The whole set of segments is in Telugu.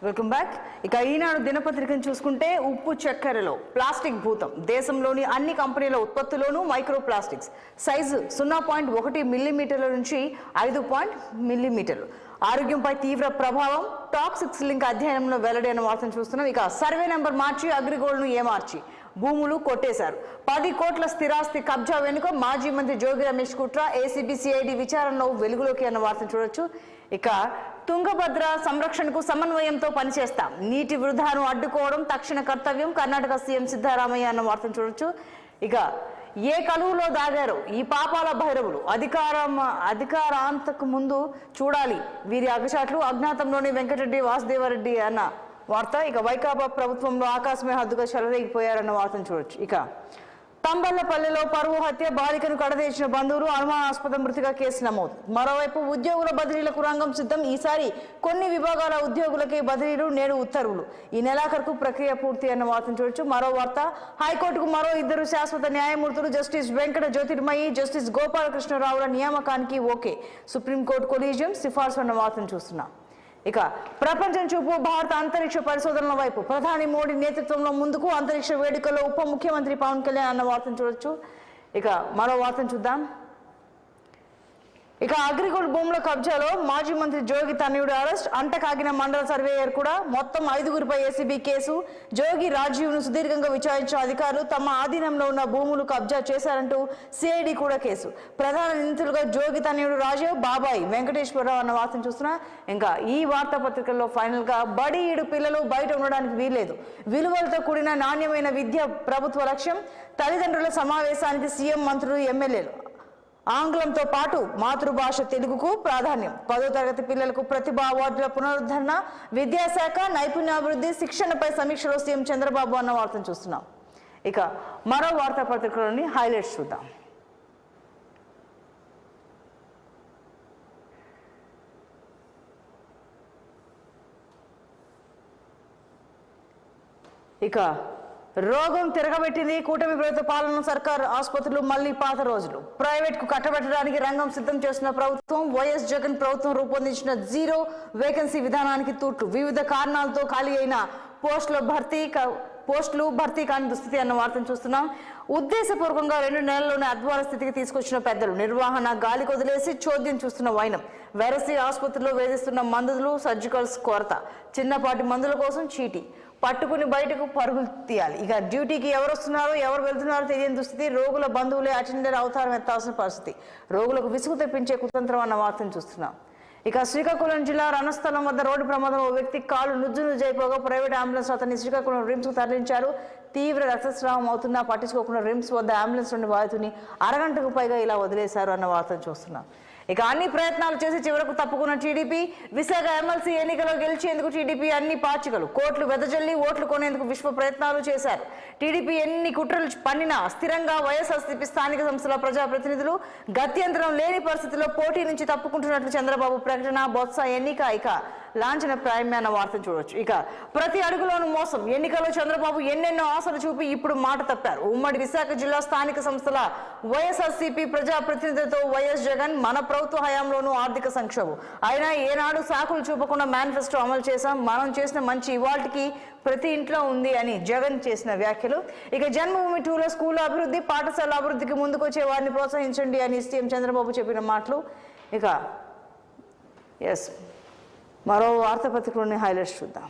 Welcome back. ఇక ఈనాడు దినపత్రికను చూసుకుంటే ఉప్పు చక్కెరలో ప్లాస్టిక్ భూతం, దేశంలోని అన్ని కంపెనీల ఉత్పత్తుల్లోనూ మైక్రో ప్లాస్టిక్స్, సైజు 0.1 మిల్లీమీటర్ల నుంచి 5 మిల్లీమీటర్లు, ఆరోగ్యంపై తీవ్ర ప్రభావం, టాక్సిక్స్ లింక్ అధ్యయనంలో వెల్లడి అన్న వార్తను చూస్తున్నాం. ఇక సర్వే నెంబర్ మార్చి అగ్రిగోల్డ్ను ఏమార్చి భూములు కొట్టేశారు. 10 కోట్ల స్థిరాస్తి కబ్జా వెనుక మాజీ మంత్రి జోగి రమేష్ కుట్ర, ఏసీబీ సిఐడి విచారణలో వెలుగులోకి అన్న వార్తను చూడొచ్చు. ఇక తుంగభద్ర సంరక్షణకు సమన్వయంతో పనిచేస్తాం, నీటి వృధాను అడ్డుకోవడం తక్షణ కర్తవ్యం, కర్ణాటక సీఎం సిద్ధరామయ్య అన్న వార్తను చూడొచ్చు. ఇక ఏ కలువులో దాగారో ఈ పాపాల భైరవులు, అధికారాంతకు ముందు చూడాలి వీరి అగచాట్లు, అజ్ఞాతంలోని వెంకటరెడ్డి వాసుదేవరెడ్డి అన్న వార్త. ఇక వైకాపా ప్రభుత్వంలో ఆకాశమే హద్దుగా చెలరేగిపోయారన్న వార్తను చూడొచ్చు. ఇక తంబళ్లపల్లిలో పరువు హత్య, బాలికను కడతీర్చిన బంధువులు, అనుమానాస్పద మృతిగా కేసు నమోదు. మరోవైపు ఉద్యోగుల బదిలీలకు రంగం సిద్ధం, ఈసారి కొన్ని విభాగాల ఉద్యోగులకే బదిలీలు, నేడు ఉత్తర్వులు, ఈ నెలాఖరుకు ప్రక్రియ పూర్తి అన్న వార్తను చూడొచ్చు. మరో వార్త, హైకోర్టుకు మరో 2 శాశ్వత న్యాయమూర్తులు, జస్టిస్ వెంకట జ్యోతిర్మయి, జస్టిస్ గోపాలకృష్ణరావుల నియామకానికి ఓకే, సుప్రీంకోర్టు కొలీజియం సిఫార్సు అన్న వార్తను చూస్తున్నాం. ఇక ప్రపంచం చూపు భారత అంతరిక్ష పరిశోధనల వైపు, ప్రధాని మోడీ నేతృత్వంలో ముందుకు, అంతరిక్ష వేడుకల్లో ఉప ముఖ్యమంత్రి పవన్ కళ్యాణ్ అన్న వార్తను చూడొచ్చు. ఇక మరో వార్తను చూద్దాం. ఇక అగ్రిగోల్డ్ భూముల కబ్జాలో మాజీ మంత్రి జోగి తనయుడు అరెస్ట్, అంటకాగిన మండల సర్వేయర్ కూడా, మొత్తం 5గురిపై ఏసీబీ కేసు, జోగి రాజీవ్ను సుదీర్ఘంగా విచారించిన అధికారులు, తమ ఆధీనంలో ఉన్న భూములు కబ్జా చేశారంటూ సిఐడి కూడా కేసు. ప్రధాన నిందితులుగా జోగి తనయుడు రాజీవ్, బాబాయ్ వెంకటేశ్వరరావు అన్న వార్తను చూస్తున్నా. ఇంకా ఈ వార్తాపత్రికల్లో ఫైనల్ గా, బడి ఈడు పిల్లలు బయట ఉండడానికి వీల్లేదు, విలువలతో కూడిన నాణ్యమైన విద్య ప్రభుత్వ లక్ష్యం, తల్లిదండ్రుల సమావేశానికి సీఎం, మంత్రులు, ఎమ్మెల్యేలు, ఆంగ్లంతో పాటు మాతృభాష తెలుగుకు ప్రాధాన్యం, 10వ తరగతి పిల్లలకు ప్రతిభా అవార్డుల పునరుద్ధరణ, విద్యాశాఖ నైపుణ్యాభివృద్ధి శిక్షణపై సమీక్షలో సీఎం చంద్రబాబు అన్న వార్తను చూస్తున్నాం. ఇక మరో వార్తాపత్రికలోని హైలైట్స్ చూద్దాం. ఇక రోగం తిరగబెట్టింది కూటమి ప్రభుత్వ పాలన, సర్కార్ ఆసుపత్రులు మళ్లీ పాత రోజులు, ప్రైవేట్ కు కట్టబెట్టడానికి రంగం సిద్ధం చేసిన ప్రభుత్వం, వైఎస్ జగన్ ప్రభుత్వం రూపొందించిన 0 వేకెన్సీ విధానానికి తూట్లు, వివిధ కారణాలతో ఖాళీ అయిన పోస్టులు భర్తీ కాని దుస్థితి అన్న వార్తను చూస్తున్నాం. ఉద్దేశపూర్వకంగా 2 నెలల్లోనే అద్వార స్థితికి తీసుకొచ్చిన పెద్దలు, నిర్వహణ గాలి కొదిలేసి చోద్యం చూస్తున్న వైనం, వెరసి ఆసుపత్రిలో వేధిస్తున్న మందులు, సర్జికల్స్ కొరత, చిన్నపాటి మందుల కోసం చీటీ పట్టుకుని బయటకు పరుగులు తీయాలి. ఇక డ్యూటీకి ఎవరు వస్తున్నారో ఎవరు వెళ్తున్నారో తెలియని దుస్థితి, రోగుల బంధువులే అటెండర్ అవతారం ఎత్తాల్సిన పరిస్థితి, రోగులకు విసుగు తెప్పించే కుతంత్రం అన్న వార్తను చూస్తున్నాం. ఇక శ్రీకాకుళం జిల్లా రణస్థలం వద్ద రోడ్డు ప్రమాదంలో ఓ వ్యక్తి కాలు నుజ్జునుజ్జైపోగా ప్రైవేట్ అంబులెన్స్ అతన్ని శ్రీకాకుళం రిమ్స్ కు తరలించారు. తీవ్ర రక్తస్రావం అవుతున్నా పట్టించుకోకుండా రిమ్స్ వద్ద అంబులెన్స్ నుండి బాధితుని అరగంటకు పైగా ఇలా వదిలేశారు అన్న వార్తను చూస్తున్నాం. ఇక అన్ని ప్రయత్నాలు చేసి చివరకు తప్పుకున్న టీడీపీ, విశాఖ ఎమ్మెల్సీ ఎన్నికలో గెలిచేందుకు టీడీపీ అన్ని పాచికలు, కోట్లు వెదజల్లి ఓట్లు కొనేందుకు విశ్వ ప్రయత్నాలు చేశారు. టీడీపీ ఎన్ని కుట్రలు పన్నినా స్థిరంగా వైఎస్ఆర్సీపీ స్థానిక సంస్థల ప్రజాప్రతినిధులు గత్యంతరం లేని పరిస్థితుల్లో పోటీ నుంచి తప్పుకుంటున్నట్లు చంద్రబాబు ప్రకటన, బొత్స ఎన్నిక ఇక లాంఛన ప్రాయమే అన్న వార్తను చూడొచ్చు. ఇక ప్రతి అడుగులోనూ మోసం, ఎన్నికల్లో చంద్రబాబు ఎన్నెన్నో ఆశలు చూపి ఇప్పుడు మాట తప్పారు. ఉమ్మడి విశాఖ జిల్లా స్థానిక సంస్థల వైఎస్ఆర్సీపీ ప్రజాప్రతినిధులతో వైఎస్ జగన్, మన ప్రభుత్వ హయాంలోనూ ఆర్థిక సంక్షోభం అయినా ఏనాడు సాకులు చూపకుండా మేనిఫెస్టో అమలు చేశాం, మనం చేసిన మంచి ఇవాల్టికి ప్రతి ఇంట్లో ఉంది అని జగన్ చేసిన వ్యాఖ్యలు. ఇక జన్మభూమి 2లో స్కూల్ అభివృద్ధి, పాఠశాల అభివృద్ధికి ముందుకొచ్చే వారిని ప్రోత్సహించండి అని సీఎం చంద్రబాబు చెప్పిన మాటలు. ఇక మరో వార్తాపత్రికలోని హైలైట్స్ చూద్దాం.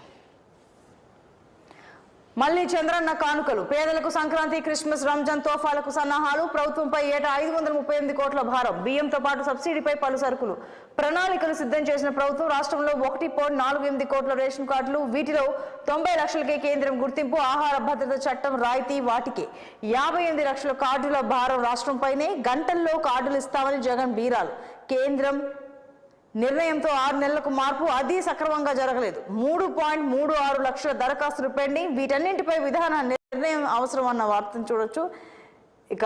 మళ్లీ చంద్రన్న కానుకలు, పేదలకు సంక్రాంతి, క్రిస్మస్, రంజాన్ తోఫాలకు సన్నాహాలు, ప్రభుత్వంపై ఏటా 538 కోట్ల భారం, బియ్యంతో పాటు సబ్సిడీపై పలు సరుకులు, ప్రణాళికలు సిద్ధం చేసిన ప్రభుత్వం, రాష్ట్రంలో 1.48 కోట్ల రేషన్ కార్డులు, వీటిలో 90 లక్షలకే కేంద్రం గుర్తింపు, ఆహార భద్రత చట్టం రాయితీ వాటికే 58 లక్షల కార్డుల భారం రాష్ట్రంపైనే, గంటల్లో కార్డులు ఇస్తామని జగన్ బీరాలు, కేంద్రం నిర్ణయంతో 6 నెలలకు మార్పు, అది సక్రమంగా జరగలేదు, 3.36 లక్షల దరఖాస్తులు పెండింగ్, వీటన్నింటిపై విధాన నిర్ణయం అవసరం అన్న వార్తను చూడొచ్చు. ఇక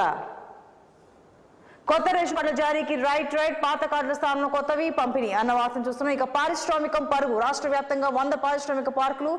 కొత్త రేషన్ కార్డుల జారీకి రైట్, పాత కార్డుల స్థానంలో కొత్తవి పంపిణీ అన్న వార్తను చూస్తున్నాం. ఇక పారిశ్రామికం పరుగు, రాష్ట్ర వ్యాప్తంగా 100 పారిశ్రామిక పార్కులు,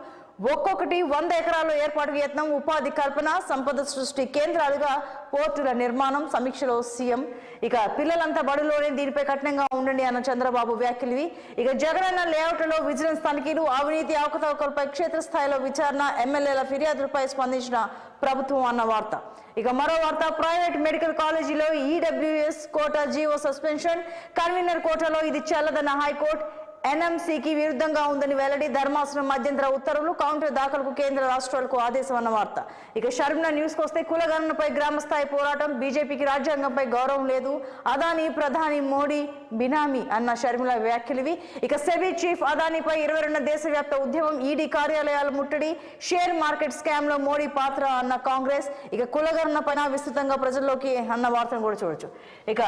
ఒక్కొక్కటి 100 ఎకరాల్లో ఏర్పాటుకు యత్నం, ఉపాధి కల్పన, సంపద సృష్టి కేంద్రాలుగా పోర్టుల నిర్మాణం. సమీక్షలో సీఎం. ఇక పిల్లలంతా బడులోనే, దీనిపై కఠినంగా ఉండండి అన్న చంద్రబాబు వ్యాఖ్యలు. ఇక జగనన్న లేఅవుట్లలో విజిలెన్స్ తనిఖీలు, అవినీతి అవకతవకలపై క్షేత్రస్థాయిలో విచారణ, ఎమ్మెల్యేల ఫిర్యాదులపై స్పందించిన ప్రభుత్వం అన్న వార్త. ఇక మరో వార్త, ప్రైవేట్ మెడికల్ కాలేజీలో EWS quota GO suspension, convener కోటాలో ఇది చెల్లదన్న హైకోర్టు. ఎన్ఎంసీకి విరుద్ధంగా ఉందని వెల్లడి, ధర్మాసనం మధ్యంతర ఉత్తర్వులు, కౌంటర్ దాఖలకు కేంద్ర రాష్ట్రాలకు ఆదేశం అన్న వార్త. ఇక షర్మిల న్యూస్ కు వస్తే, కులగణనపై గ్రామస్థాయి పోరాటం, బీజేపీకి రాజ్యాంగంపై గౌరవం లేదు, అదానీ ప్రధాని మోడీ బినామీ అన్న షర్మిల వ్యాఖ్యలు. ఇక సెబీ చీఫ్ అదానీపై 22 దేశవ్యాప్త ఉద్యమం, ఈడీ కార్యాలయాల ముట్టడి, షేర్ మార్కెట్ స్కామ్ లో మోడీ పాత్ర అన్న కాంగ్రెస్. ఇక కులగణన పైన విస్తృతంగా ప్రజల్లోకి అన్న వార్తను కూడా చూడొచ్చు. ఇక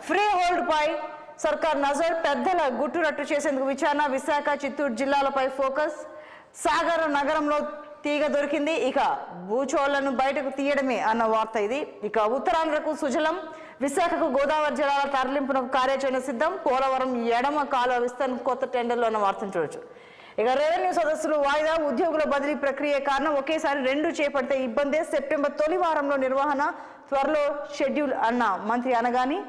ఫ్రీ హోల్డ్ పై సర్కార్ నజర్, పెద్దల గుట్టు రట్టు చేసేందుకు విచారణ, విశాఖ చిత్తూరు జిల్లాలపై ఫోకస్, సాగర్ నగరంలో తీగ దొరికింది, ఇక భూచోళ్లను బయటకు తీయడమే అన్న వార్త ఇది. ఇక ఉత్తరాంధ్రకు సుజలం, విశాఖకు గోదావరి జలాల తరలింపునకు కార్యాచరణ సిద్ధం, పోలవరం ఎడమ కాలువ విస్తరణ కొత్త టెండర్లు అన్న వార్తను చూడొచ్చు. ఇక రెవెన్యూ సదస్సులు వాయిదా, ఉద్యోగుల బదిలీ ప్రక్రియ కారణం, ఒకేసారి 2 చేపడితే ఇబ్బందే, సెప్టెంబర్ తొలి వారంలో నిర్వహణ, త్వరలో షెడ్యూల్ అన్న మంత్రి అనగాని.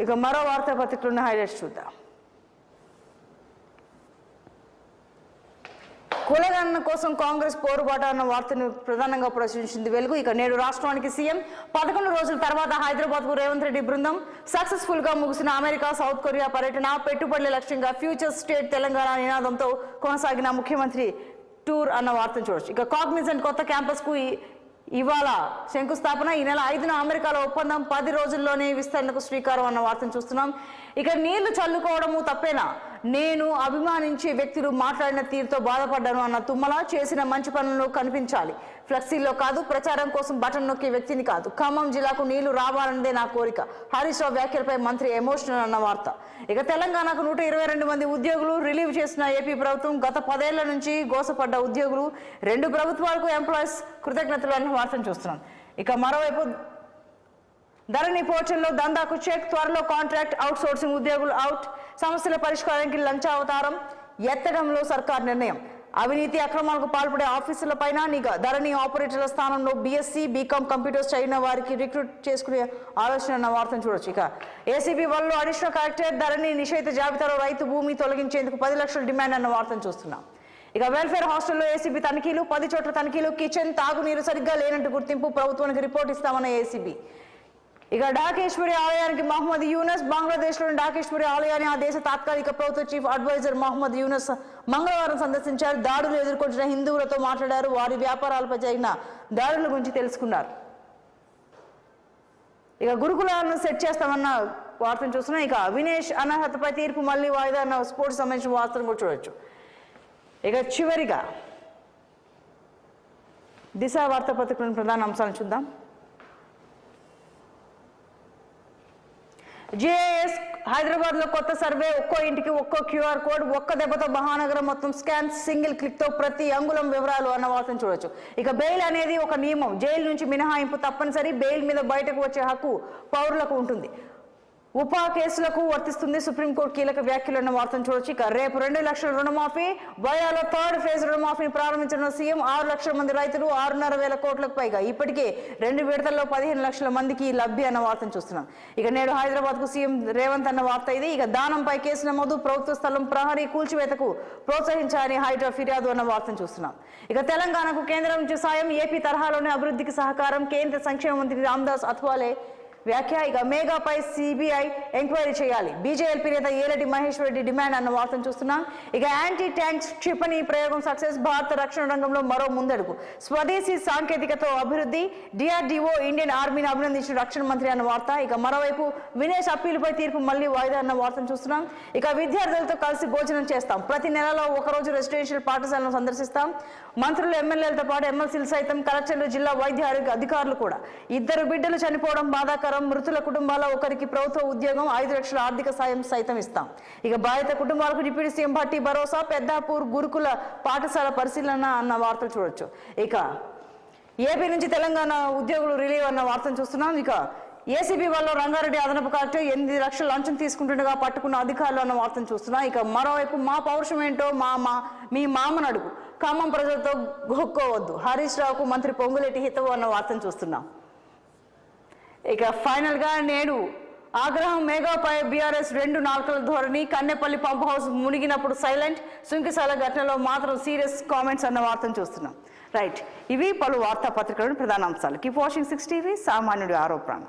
ఇక మరో వార్తాపత్రికలున్న హైలైట్స్ చూద్దాం. కులగణన కోసం కాంగ్రెస్ పోరుబాటు అన్న వార్తను ప్రధానంగా ప్రశ్నించింది వెలుగు. ఇక నేడు రాష్ట్రానికి సీఎం, 11 రోజుల తర్వాత హైదరాబాద్ కు రేవంత్ రెడ్డి బృందం. సక్సెస్ఫుల్ గా ముగిసిన అమెరికా, సౌత్ కొరియా పర్యటన, పెట్టుబడుల లక్ష్యంగా ఫ్యూచర్ స్టేట్ తెలంగాణ నినాదంతో కొనసాగిన ముఖ్యమంత్రి టూర్ అన్న వార్తను చూడొచ్చు. ఇక కాగ్నిజెంట్ కొత్త క్యాంపస్ కు ఇవాళ శంకుస్థాపన, ఈ నెల 5న అమెరికాలో ఒప్పందం, 10 రోజుల్లోనే విస్తరణకు శ్రీకారం అన్న వార్తను చూస్తున్నాం. ఇక నీళ్లు చల్లుకోవడము తప్పేనా, నేను అభిమానించే వ్యక్తులు మాట్లాడిన తీరుతో బాధపడ్డాను అన్న తుమ్మల, చేసిన మంచి పనుల్లో కనిపించాలి, ఫ్లెక్సీల్లో కాదు, ప్రచారం కోసం బటన్ నొక్కే వ్యక్తిని కాదు, ఖమ్మం జిల్లాకు నీళ్లు రావాలన్నదే నా కోరిక, హరీష్ రావు వ్యాఖ్యలపై మంత్రి ఎమోషనల్ అన్న వార్త. ఇక తెలంగాణకు 122 మంది ఉద్యోగులు రిలీవ్ చేసిన ఏపీ ప్రభుత్వం, గత 10 ఏళ్ల నుంచి గోసపడ్డ ఉద్యోగులు, 2 ప్రభుత్వాలకు ఎంప్లాయీస్ కృతజ్ఞతలు అన్న వార్తను చూస్తున్నాం. ఇక మరోవైపు ధరణి పోర్టల్లో దందాకు చెక్, త్వరలో కాంట్రాక్ట్ అవుట్ సోర్సింగ్ ఉద్యోగులు అవుట్, సమస్యల పరిష్కారానికి లంచావతారం ఎత్తడంలో సర్కార్ నిర్ణయం, అవినీతి అక్రమాలకు పాల్పడే ఆఫీసులపైన నిఘా, ధరణి ఆపరేటర్ల స్థానంలో బీఎస్సీ బీకామ్ కంప్యూటర్స్ చదివిన వారికి రిక్రూట్ చేసుకునే ఆలోచన అన్న వార్తను చూడొచ్చు. ఇక ఏసీబీ వల్ల అడిషనల్ కలెక్టర్, ధరణి నిషేధ జాబితాలో రైతు భూమి తొలగించేందుకు 10 లక్షల డిమాండ్ అన్న వార్తను చూస్తున్నాం. ఇక వెల్ఫేర్ హాస్టల్లో ఏసీబీ తనిఖీలు, 10 చోట్ల తనిఖీలు, కిచెన్ తాగునీరు సరిగ్గా లేనంటూ గుర్తింపు, ప్రభుత్వానికి రిపోర్ట్ ఇస్తామన్న ఏసీబీ. ఇక డాకేశ్వరి ఆలయానికి మహమ్మద్ యూనస్, బంగ్లాదేశ్లోని డాకేశ్వరి ఆలయాన్ని ఆ దేశ తాత్కాలిక ప్రభుత్వ చీఫ్ అడ్వైజర్ మహమ్మద్ యూనస్ మంగళవారం సందర్శించారు. దాడులు ఎదుర్కొంటున్న హిందువులతో మాట్లాడారు, వారి వ్యాపారాలపై జరిగిన దాడుల గురించి తెలుసుకున్నారు. ఇక గురుకులాలను సెట్ చేస్తామన్న వార్తను చూస్తున్నాం. ఇక వినేష్ అనర్హతపై తీర్పు మళ్ళీ వాయిదా అన్న స్పోర్ట్స్ సంబంధించిన వార్తను కూడా చూడొచ్చు. ఇక చివరిగా దిశ వార్తాపత్రికలోని ప్రధాన అంశాలను చూద్దాం. జేఏఎస్ హైదరాబాద్ లో కొత్త సర్వే, ఒక్కో ఇంటికి ఒక్కో క్యూఆర్ కోడ్, ఒక్క దెబ్బతో మహానగరం మొత్తం స్కాన్, సింగిల్ క్లిక్ తో ప్రతి అంగుళం వివరాలు అన్న వార్తను చూడొచ్చు. ఇక బెయిల్ అనేది ఒక నియమం, జైలు నుంచి మినహాయింపు తప్పనిసరి, బెయిల్ మీద బయటకు వచ్చే హక్కు పౌరులకు ఉంటుంది, ఉపా కేసులకు వర్తిస్తుంది, సుప్రీంకోర్టు కీలక వ్యాఖ్యలు అన్న వార్తను చూడొచ్చు. ఇక రేపు 2 లక్షల రుణమాఫీ, వయాలో 3rd ఫేజ్ రుణమాఫీని ప్రారంభించిన సీఎం, 6 లక్షల మంది రైతులు, 6,500 కోట్లకు పైగా, ఇప్పటికే 2 విడతల్లో 15 లక్షల మందికి లబ్ధి అన్న వార్తను చూస్తున్నాం. ఇక నేడు హైదరాబాద్ కు సీఎం రేవంత్ అన్న వార్త ఇది. ఇక దానంపై కేసు నమోదు, ప్రభుత్వ స్థలం ప్రహరీ కూల్చివేతకు ప్రోత్సహించాలని హైడ్రా ఫిర్యాదు అన్న వార్తను చూస్తున్నాం. ఇక తెలంగాణకు కేంద్రం నుంచి సాయం, ఏపీ తరహాలోనే అభివృద్ధికి సహకారం, కేంద్ర సంక్షేమ మంత్రి రామ్దాస్ అథవాలే వ్యాఖ్య. ఇక మేఘాపై సిబిఐ ఎంక్వైరీ చేయాలి, బీజేఎల్పీ నేత ఏలటి మహేశ్వర్ రెడ్డి డిమాండ్ అన్న వార్తను చూస్తున్నాం. ఇక యాంటీ ట్యాంక్స్ క్షిపణి ప్రయోగం సక్సెస్, భారత రక్షణ రంగంలో మరో ముందడుగు, స్వదేశీ సాంకేతికతో అభివృద్ధి, డిఆర్డీఓ ఇండియన్ ఆర్మీని అభినందించిన రక్షణ మంత్రి అన్న వార్త. ఇక మరోవైపు వినేష్ అప్పీలుపై తీర్పు మళ్లీ వాయిదా అన్న వార్తను చూస్తున్నాం. ఇక విద్యార్థులతో కలిసి భోజనం చేస్తాం, ప్రతి నెలలో ఒకరోజు రెసిడెన్షియల్ పాఠశాలను సందర్శిస్తాం, మంత్రులు ఎమ్మెల్యేలతో పాటు ఎమ్మెల్సీలు సైతం, కలెక్టర్లు, జిల్లా వైద్య ఆరోగ్య అధికారులు కూడా. 2 బిడ్డలు చనిపోవడం బాధాకరం, మృతుల కుటుంబాల్లో ఒకరికి ప్రభుత్వ ఉద్యోగం, 5 లక్షల ఆర్థిక సాయం సైతం ఇస్తాం. ఇక బాధిత కుటుంబాలకు డిప్యూటీ సీఎం భట్టి భరోసా, పెద్దాపూర్ గురుకుల పాఠశాల పరిశీలన అన్న వార్తలు చూడొచ్చు. ఇక ఏపీ నుంచి తెలంగాణ ఉద్యోగులు రిలీవ్ అన్న వార్తను చూస్తున్నాం. ఇక ఏసీబీ వల్ల రంగారెడ్డి అదనపు కలెక్టర్ 8 లక్షల లంచం తీసుకుంటుండగా పట్టుకున్న అధికారులు అన్న వార్తను చూస్తున్నాం. ఇక మరోవైపు మా పౌరుషం ఏంటో మీ మామను అడుగు, ఖమ్మం ప్రజలతో గొక్కోవద్దు, హరీష్ రావుకు మంత్రి పొంగులేటి హితవు అన్న వార్తను చూస్తున్నాం. ఇక ఫైనల్ గా నేడు ఆగ్రహం మేఘాపై బీఆర్ఎస్ 2 నాలుకల ధోరణి, కన్నెపల్లి పంప్ హౌస్ మునిగినప్పుడు సైలెంట్, సుంకిశాల ఘటనలో మాత్రం సీరియస్ కామెంట్స్ అన్న వార్తను చూస్తున్నాం. రైట్, ఇవి పలు వార్తాపత్రికలోని ప్రధాన అంశాలు. కీప్ వాచింగ్ 6 టీవీ, సామాన్యుడి ఆరోపణ.